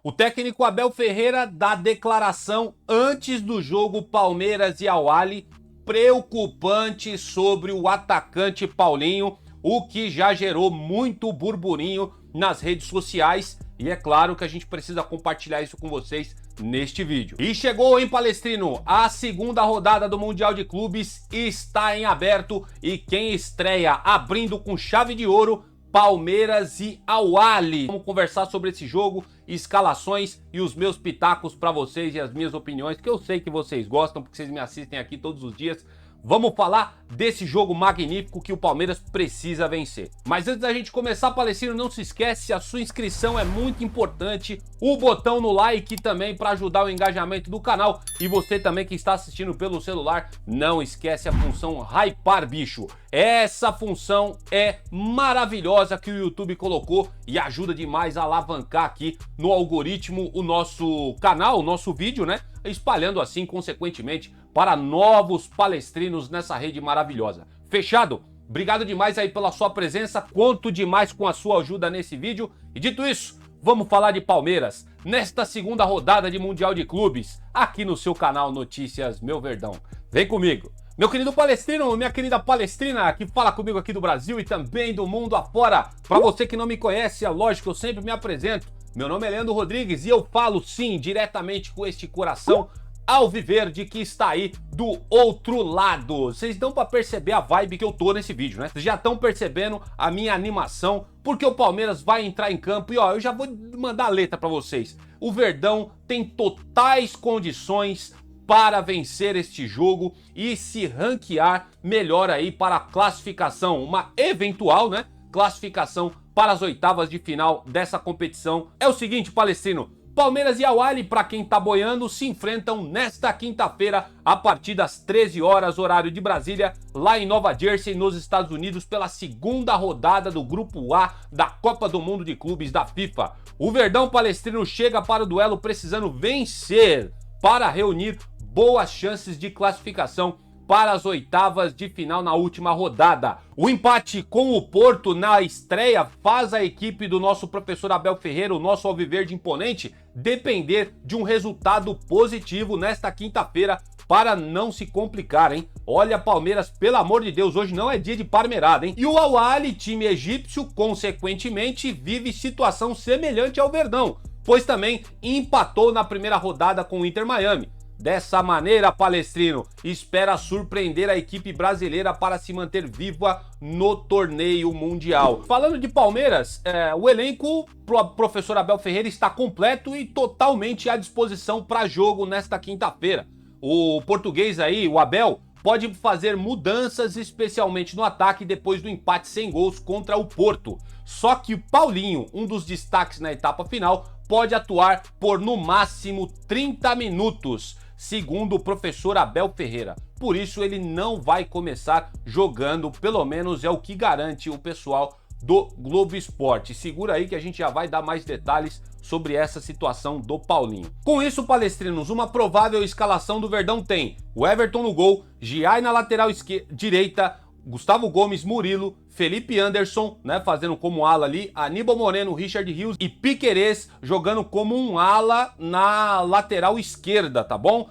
O técnico Abel Ferreira dá declaração antes do jogo Palmeiras e Al-Ahly preocupante sobre o atacante Paulinho, o que já gerou muito burburinho nas redes sociais. E é claro que a gente precisa compartilhar isso com vocês neste vídeo. E chegou, hein, Palestrino? A segunda rodada do Mundial de Clubes está em aberto e quem estreia abrindo com chave de ouro, Palmeiras e Al-Ahly. Vamos conversar sobre esse jogo, escalações e os meus pitacos para vocês e as minhas opiniões, que eu sei que vocês gostam, porque vocês me assistem aqui todos os dias. Vamos falar desse jogo magnífico que o Palmeiras precisa vencer. Mas antes da gente começar, Palestrino, não se esquece, a sua inscrição é muito importante, o botão no like também para ajudar o engajamento do canal. E você também que está assistindo pelo celular, não esquece a função Hypar, bicho. Essa função é maravilhosa que o YouTube colocou e ajuda demais a alavancar aqui no algoritmo o nosso canal, o nosso vídeo, né? Espalhando assim, consequentemente, para novos palestrinos nessa rede maravilhosa. Fechado? Obrigado demais aí pela sua presença, conto demais com a sua ajuda nesse vídeo. E dito isso, vamos falar de Palmeiras nesta segunda rodada de Mundial de Clubes, aqui no seu canal Notícias Meu Verdão. Vem comigo! Meu querido palestrino, minha querida palestrina, que fala comigo aqui do Brasil e também do mundo afora. Para você que não me conhece, é lógico que eu sempre me apresento. Meu nome é Leandro Rodrigues e eu falo sim, diretamente com este coração alviverde que está aí do outro lado. Vocês dão para perceber a vibe que eu tô nesse vídeo, né? Vocês já estão percebendo a minha animação, porque o Palmeiras vai entrar em campo e ó, eu já vou mandar a letra para vocês. O Verdão tem totais condições para vencer este jogo e se ranquear melhor aí para a classificação, uma eventual, né, classificação para as oitavas de final dessa competição. É o seguinte, Palestrino, Palmeiras e Al-Ahly, para quem tá boiando, se enfrentam nesta quinta-feira a partir das 13 horas, horário de Brasília, lá em Nova Jersey, nos Estados Unidos, pela segunda rodada do Grupo A da Copa do Mundo de Clubes da FIFA. O Verdão Palestrino chega para o duelo precisando vencer para reunir boas chances de classificação para as oitavas de final na última rodada. O empate com o Porto na estreia faz a equipe do nosso professor Abel Ferreira, o nosso alviverde imponente, depender de um resultado positivo nesta quinta-feira para não se complicar, hein? Olha, Palmeiras, pelo amor de Deus, hoje não é dia de parmeirada, hein? E o Al-Ahly, time egípcio, consequentemente, vive situação semelhante ao Verdão, pois também empatou na primeira rodada com o Inter Miami. Dessa maneira, Palestrino espera surpreender a equipe brasileira para se manter viva no torneio mundial. Falando de Palmeiras, o elenco pro professor Abel Ferreira está completo e totalmente à disposição para jogo nesta quinta-feira. O português aí, o Abel, pode fazer mudanças, especialmente no ataque, depois do empate sem gols contra o Porto. Só que o Paulinho, um dos destaques na etapa final, pode atuar por no máximo 30 minutos. Segundo o professor Abel Ferreira. Por isso ele não vai começar jogando, pelo menos é o que garante o pessoal do Globo Esporte. Segura aí que a gente já vai dar mais detalhes sobre essa situação do Paulinho. Com isso, palestrinos, uma provável escalação do Verdão tem o Everton no gol, Giai na lateral direita, Gustavo Gomes, Murilo, Felipe Anderson, né, fazendo como ala ali, Aníbal Moreno, Richard Rios e Piquerez jogando como um ala na lateral esquerda, tá bom?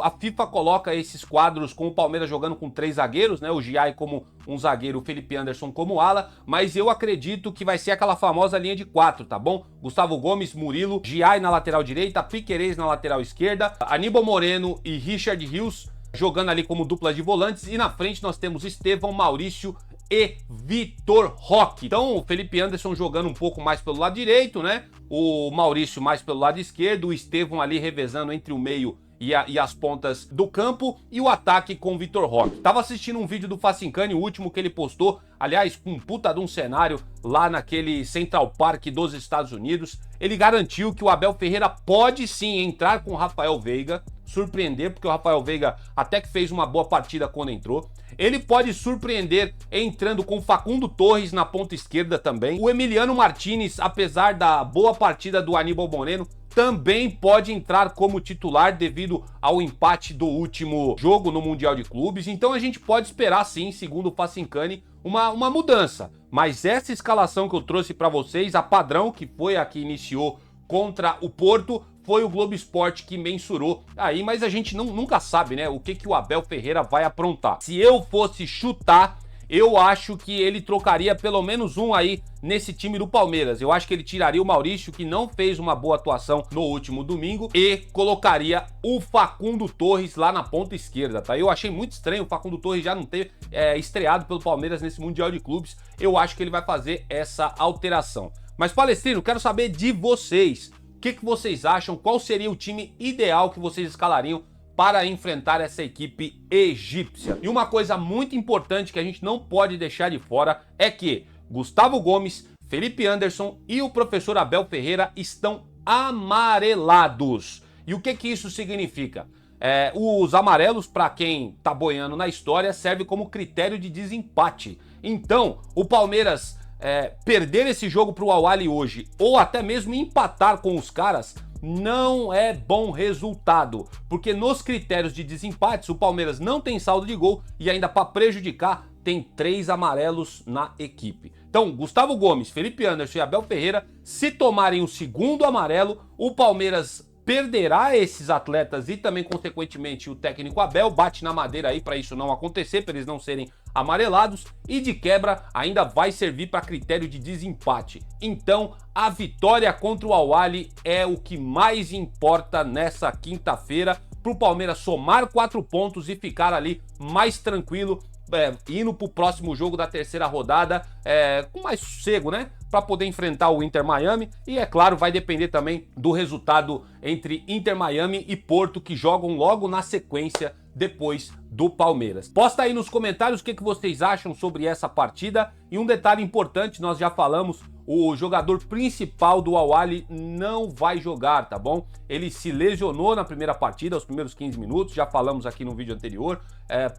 A FIFA coloca esses quadros com o Palmeiras jogando com 3 zagueiros, né? O Giai como um zagueiro, o Felipe Anderson como ala, mas eu acredito que vai ser aquela famosa linha de 4, tá bom? Gustavo Gomes, Murilo, Giai na lateral direita, Piquerez na lateral esquerda, Aníbal Moreno e Richard Rios jogando ali como dupla de volantes, e na frente nós temos Estevão, Maurício e Vitor Roque. Então o Felipe Anderson jogando um pouco mais pelo lado direito, né? O Maurício mais pelo lado esquerdo, o Estevão ali revezando entre o meio e as pontas do campo, e o ataque com o Vitor Roque. Tava assistindo um vídeo do Facincani, o último que ele postou, aliás, com um puta de um cenário lá naquele Central Park dos Estados Unidos. Ele garantiu que o Abel Ferreira pode sim entrar com o Rafael Veiga, surpreender, porque o Rafael Veiga até que fez uma boa partida quando entrou. Ele pode surpreender entrando com Facundo Torres na ponta esquerda também. O Emiliano Martinez, apesar da boa partida do Aníbal Moreno, também pode entrar como titular devido ao empate do último jogo no Mundial de Clubes. Então a gente pode esperar sim, segundo o Facincani, uma mudança. Mas essa escalação que eu trouxe para vocês, a padrão, que foi a que iniciou contra o Porto, foi o Globo Esporte que mensurou aí, mas a gente nunca sabe, né, o que o Abel Ferreira vai aprontar. Se eu fosse chutar, eu acho que ele trocaria pelo menos um aí nesse time do Palmeiras. Eu acho que ele tiraria o Maurício, que não fez uma boa atuação no último domingo, e colocaria o Facundo Torres lá na ponta esquerda, tá? Eu achei muito estranho o Facundo Torres já não ter estreado pelo Palmeiras nesse Mundial de Clubes. Eu acho que ele vai fazer essa alteração. Mas, Palestrino, quero saber de vocês. O que vocês acham? Qual seria o time ideal que vocês escalariam para enfrentar essa equipe egípcia? E uma coisa muito importante que a gente não pode deixar de fora é que Gustavo Gomes, Felipe Anderson e o professor Abel Ferreira estão amarelados. E o que isso significa? Os amarelos, para quem tá boiando na história, serve como critério de desempate. Então, o Palmeiras perder esse jogo para o Al-Ahly hoje, ou até mesmo empatar com os caras, não é bom resultado, porque nos critérios de desempates o Palmeiras não tem saldo de gol e ainda para prejudicar tem 3 amarelos na equipe. Então, Gustavo Gomes, Felipe Anderson e Abel Ferreira, se tomarem o segundo amarelo, o Palmeiras perderá esses atletas e também, consequentemente, o técnico Abel bate na madeira aí para isso não acontecer, para eles não serem amarelados, e de quebra ainda vai servir para critério de desempate. Então, a vitória contra o Al-Ahly é o que mais importa nessa quinta-feira, para o Palmeiras somar 4 pontos e ficar ali mais tranquilo, indo para o próximo jogo da terceira rodada com mais sossego, né? Para poder enfrentar o Inter Miami. E é claro, vai depender também do resultado entre Inter Miami e Porto, que jogam logo na sequência depois do Palmeiras. Posta aí nos comentários o que vocês acham sobre essa partida. E um detalhe importante, nós já falamos, o jogador principal do Al-Ahly não vai jogar, tá bom? Ele se lesionou na primeira partida, aos primeiros 15 minutos, já falamos aqui no vídeo anterior,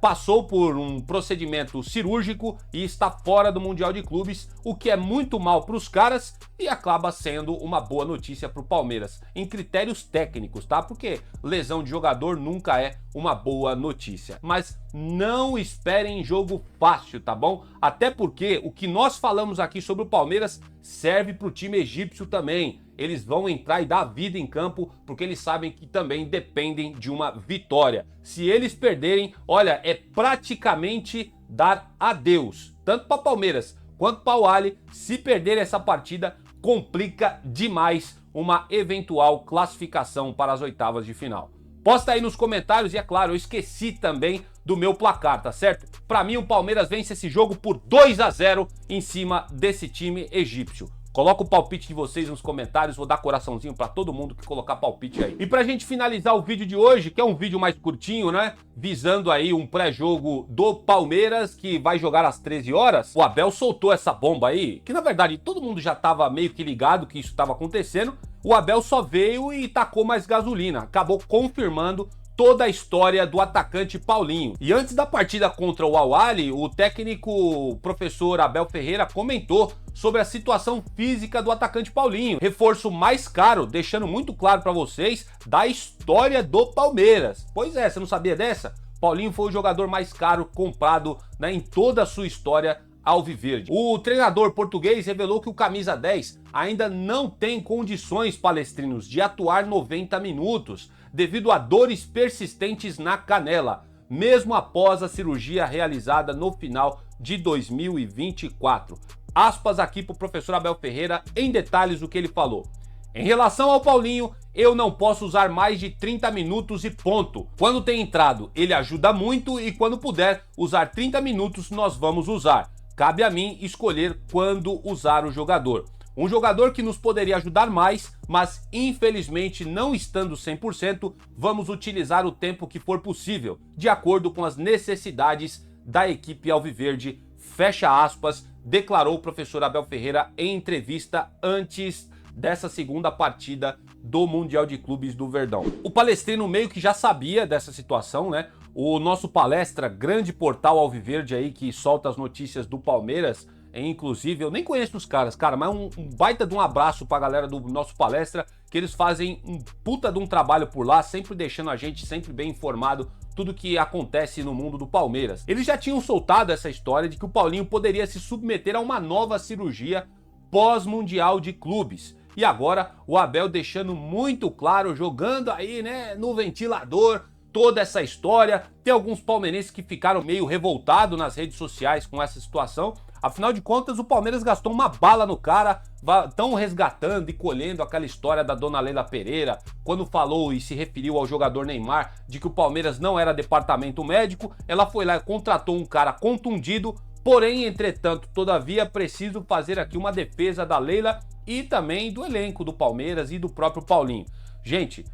passou por um procedimento cirúrgico e está fora do Mundial de Clubes, o que é muito mal para os caras e acaba sendo uma boa notícia para o Palmeiras, em critérios técnicos, tá? Porque lesão de jogador nunca é uma boa notícia. Mas não esperem jogo fácil, tá bom? Até porque o que nós falamos aqui sobre o Palmeiras serve para o time egípcio também. Eles vão entrar e dar vida em campo porque eles sabem que também dependem de uma vitória. Se eles perderem, olha, é praticamente dar adeus. Tanto para Palmeiras quanto para o Al-Ahly, se perder essa partida, complica demais uma eventual classificação para as oitavas de final. Posta aí nos comentários e, é claro, eu esqueci também do meu placar, tá certo? Para mim, o Palmeiras vence esse jogo por 2-0 em cima desse time egípcio. Coloca o palpite de vocês nos comentários, vou dar coraçãozinho pra todo mundo que colocar palpite aí. E pra gente finalizar o vídeo de hoje, que é um vídeo mais curtinho, né? Visando aí um pré-jogo do Palmeiras, que vai jogar às 13 horas. O Abel soltou essa bomba aí, que na verdade todo mundo já tava meio que ligado que isso estava acontecendo. O Abel só veio e tacou mais gasolina, acabou confirmando toda a história do atacante Paulinho. E antes da partida contra o Al-Ahly, o técnico professor Abel Ferreira comentou sobre a situação física do atacante Paulinho. Reforço mais caro, deixando muito claro para vocês, da história do Palmeiras. Pois é, você não sabia dessa? Paulinho foi o jogador mais caro comprado, né, em toda a sua história alviverde. O treinador português revelou que o camisa 10 ainda não tem condições, palestrinos, de atuar 90 minutos, devido a dores persistentes na canela, mesmo após a cirurgia realizada no final de 2024. Aspas aqui para o professor Abel Ferreira, em detalhes o que ele falou. Em relação ao Paulinho, eu não posso usar mais de 30 minutos e ponto. Quando tem entrado, ele ajuda muito e quando puder usar 30 minutos, nós vamos usar. Cabe a mim escolher quando usar o jogador. Um jogador que nos poderia ajudar mais, mas infelizmente não estando 100%, vamos utilizar o tempo que for possível, de acordo com as necessidades da equipe alviverde, fecha aspas, declarou o professor Abel Ferreira em entrevista antes dessa segunda partida do Mundial de Clubes do Verdão. O palestrino meio que já sabia dessa situação, né? O nosso Palestra, grande portal alviverde aí que solta as notícias do Palmeiras, inclusive, eu nem conheço os caras, cara, mas um baita de um abraço pra galera do nosso Palestra, que eles fazem um puta de um trabalho por lá, sempre deixando a gente sempre bem informado tudo que acontece no mundo do Palmeiras. Eles já tinham soltado essa história de que o Paulinho poderia se submeter a uma nova cirurgia pós-Mundial de Clubes. E agora o Abel deixando muito claro, jogando aí, né, no ventilador, toda essa história. Tem alguns palmeirenses que ficaram meio revoltados nas redes sociais com essa situação. Afinal de contas, o Palmeiras gastou uma bala no cara, estão resgatando e colhendo aquela história da dona Leila Pereira, quando falou e se referiu ao jogador Neymar, de que o Palmeiras não era departamento médico. Ela foi lá e contratou um cara contundido, porém, entretanto, todavia, preciso fazer aqui uma defesa da Leila e também do elenco do Palmeiras e do próprio Paulinho. Gente,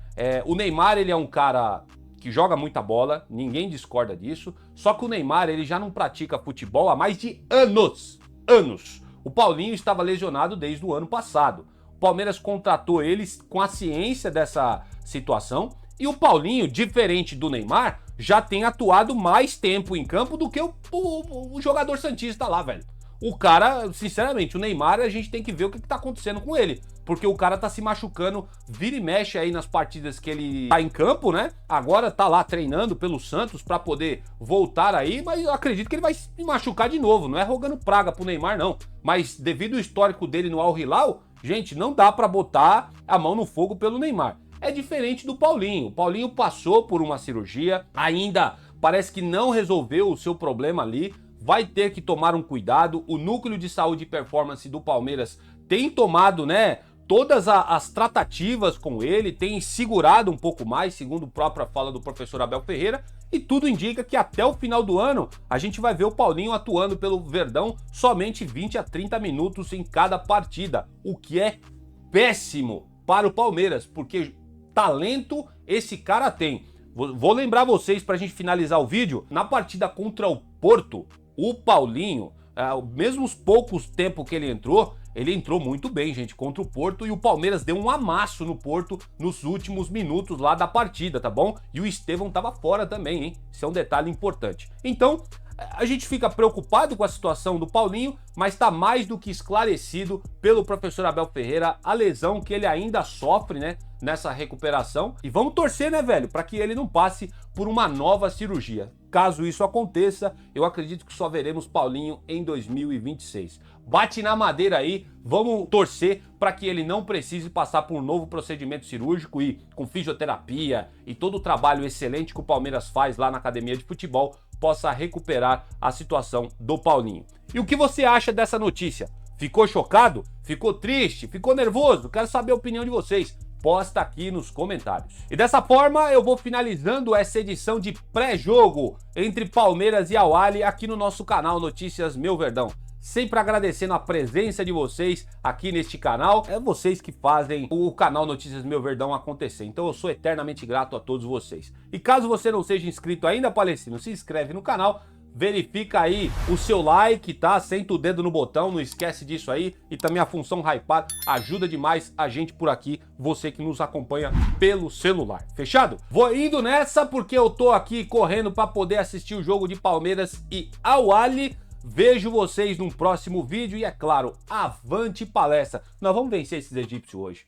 o Neymar, ele é um cara que joga muita bola, ninguém discorda disso, só que o Neymar, ele já não pratica futebol há mais de anos. O Paulinho estava lesionado desde o ano passado. O Palmeiras contratou eles com a ciência dessa situação e o Paulinho, diferente do Neymar, já tem atuado mais tempo em campo do que o jogador santista lá, velho. O cara, sinceramente, o Neymar, a gente tem que ver o que tá acontecendo com ele. Porque o cara tá se machucando, vira e mexe aí nas partidas que ele tá em campo, né? Agora tá lá treinando pelo Santos pra poder voltar aí, mas eu acredito que ele vai se machucar de novo. Não é rogando praga pro Neymar, não. Mas devido ao histórico dele no Al Hilal, gente, não dá pra botar a mão no fogo pelo Neymar. É diferente do Paulinho. O Paulinho passou por uma cirurgia, ainda parece que não resolveu o seu problema ali. Vai ter que tomar um cuidado. O núcleo de saúde e performance do Palmeiras tem tomado, né, todas as tratativas com ele, tem segurado um pouco mais, segundo a própria fala do professor Abel Ferreira, e tudo indica que até o final do ano a gente vai ver o Paulinho atuando pelo Verdão somente 20 a 30 minutos em cada partida, o que é péssimo para o Palmeiras, porque talento esse cara tem. Vou lembrar vocês, para a gente finalizar o vídeo, na partida contra o Porto, o Paulinho, mesmo os poucos tempo que ele entrou muito bem, gente, contra o Porto, e o Palmeiras deu um amasso no Porto nos últimos minutos lá da partida, tá bom? E o Estevão tava fora também, hein? Isso é um detalhe importante. Então, a gente fica preocupado com a situação do Paulinho, mas tá mais do que esclarecido pelo professor Abel Ferreira a lesão que ele ainda sofre, né, nessa recuperação. E vamos torcer, né, velho, para que ele não passe por uma nova cirurgia. Caso isso aconteça, eu acredito que só veremos Paulinho em 2026. Bate na madeira aí, vamos torcer para que ele não precise passar por um novo procedimento cirúrgico e com fisioterapia e todo o trabalho excelente que o Palmeiras faz lá na academia de futebol possa recuperar a situação do Paulinho. E o que você acha dessa notícia? Ficou chocado? Ficou triste? Ficou nervoso? Quero saber a opinião de vocês. Posta aqui nos comentários. E dessa forma eu vou finalizando essa edição de pré-jogo entre Palmeiras e Al Ahly aqui no nosso canal Notícias Meu Verdão. Sempre agradecendo a presença de vocês aqui neste canal. É vocês que fazem o canal Notícias Meu Verdão acontecer. Então eu sou eternamente grato a todos vocês. E caso você não seja inscrito ainda, Palestino, se inscreve no canal. Verifica aí o seu like, tá? Senta o dedo no botão, não esquece disso aí. E também a função hypar ajuda demais a gente por aqui, você que nos acompanha pelo celular. Fechado? Vou indo nessa porque eu tô aqui correndo para poder assistir o jogo de Palmeiras e Al Ahly. Vejo vocês num próximo vídeo e, é claro, avante palestra. Nós vamos vencer esses egípcios hoje.